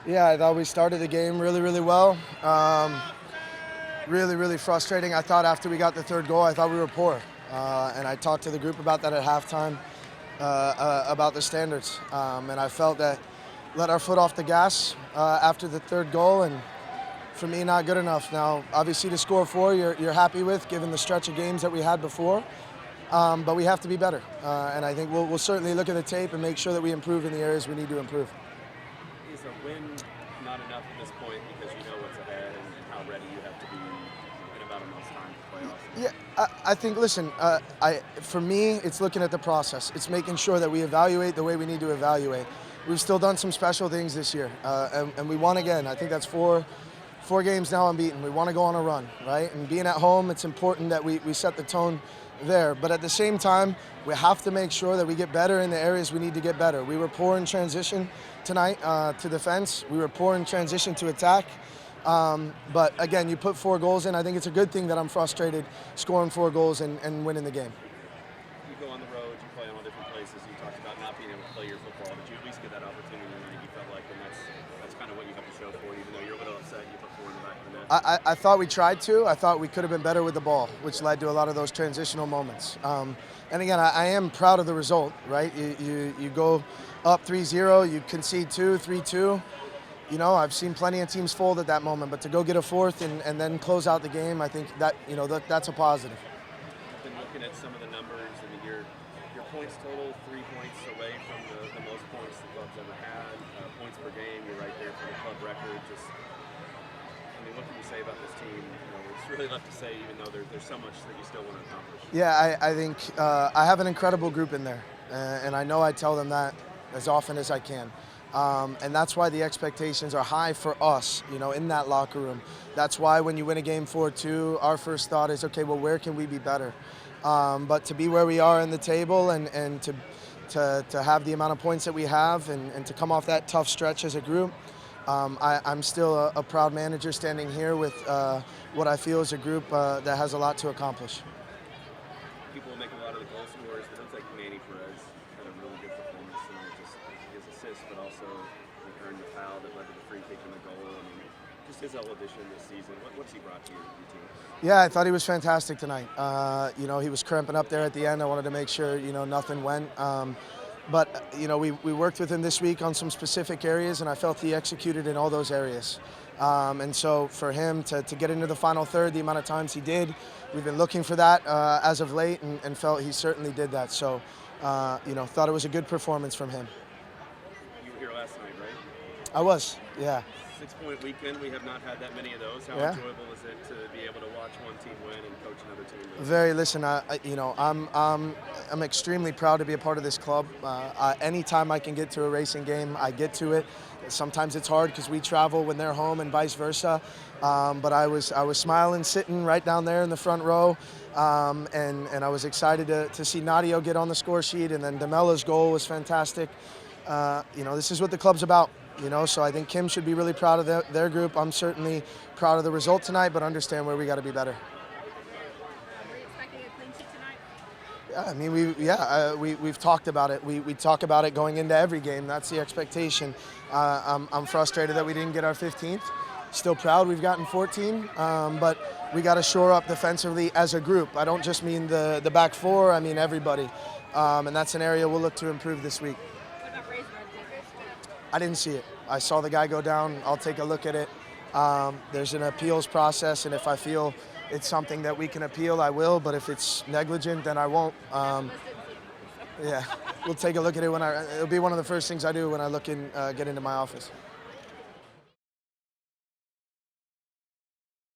Yeah, I thought we started the game really, really well. Really, really frustrating. I thought after we got the third goal, I thought we were poor. And I talked to the group about that at halftime, about the standards. And I felt that let our foot off the gas after the third goal, and for me, not good enough. Now, obviously, to score four, you're happy with, given the stretch of games that we had before. But we have to be better. And I think we'll certainly look at the tape and make sure that we improve in the areas we need to improve. Is a win not enough at this point because you know what's ahead and how ready you have to be in about a month's time for playoffs? Yeah, I think, listen, for me, it's looking at the process. It's making sure that we evaluate the way we need to evaluate. We've still done some special things this year, and we won again. I think that's four games now unbeaten. We want to go on a run, right? And being at home, it's important that we set the tone there. But at the same time, we have to make sure that we get better in the areas we need to get better. We were poor in transition tonight to defense. We were poor in transition to attack. But again, you put 4 goals in. I think it's a good thing that I'm frustrated scoring 4 goals and winning the game. You go on the road, you play in all different places. You talked about not being able to play your football. Did you at least get that opportunity that you felt like, and that's kind of what you have to show for it, even though you're a little upset you put 4 in the back of the net? I thought we tried to. I thought we could have been better with the ball, which led to a lot of those transitional moments. And again, I am proud of the result, right? You go up 3-0, you concede 2, 3-2. You know, I've seen plenty of teams fold at that moment, but to go get a fourth and then close out the game, I think that, that's a positive. I've been looking at some of the numbers. I mean, your points total, 3 points away from the most points the club's ever had. Points per game, you're right there for the club record. What can you say about this team? It's really left to say, even though there's so much that you still want to accomplish. Yeah, I think I have an incredible group in there, and I know I tell them that as often as I can. And that's why the expectations are high for us, in that locker room. That's why when you win a game 4-2, our first thought is, okay, well, where can we be better? But to be where we are in the table and to have the amount of points that we have and to come off that tough stretch as a group, I'm still a proud manager standing here with what I feel is a group that has a lot to accomplish. People will make a lot of the goal scorers, but it looks like Manny Perez had a really good performance tonight, just his assist, but also he earned the foul that led to the free kick and the goal. I mean, just his whole addition this season. What's he brought to your team? Yeah, I thought he was fantastic tonight. He was cramping up there at the end. I wanted to make sure, nothing went. But we worked with him this week on some specific areas, and I felt he executed in all those areas. And so for him to get into the final third, the amount of times he did, we've been looking for that as of late, and felt he certainly did that. So, thought it was a good performance from him. You were here last night, right? I was, yeah. 6-point weekend. We have not had that many of those. How enjoyable is it to be able to watch one team win and coach another team win? Very. Listen, I'm extremely proud to be a part of this club. Anytime I can get to a racing game, I get to it. Sometimes it's hard because we travel when they're home and vice versa. But I was smiling, sitting right down there in the front row, and I was excited to see Nadio get on the score sheet, and then Demela's goal was fantastic. This is what the club's about. So I think Kim should be really proud of their group. I'm certainly proud of the result tonight, but understand where we got to be better. Are you expecting a clean sheet tonight? Yeah, I mean, we've talked about it. We talk about it going into every game. That's the expectation. I'm frustrated that we didn't get our 15th. Still proud we've gotten 14, but we got to shore up defensively as a group. I don't just mean the back four. I mean everybody, and that's an area we'll look to improve this week. I didn't see it. I saw the guy go down. I'll take a look at it. There's an appeals process, and if I feel it's something that we can appeal, I will. But if it's negligent, then I won't. Yeah, we'll take a look at it it'll be one of the first things I do when I get into my office.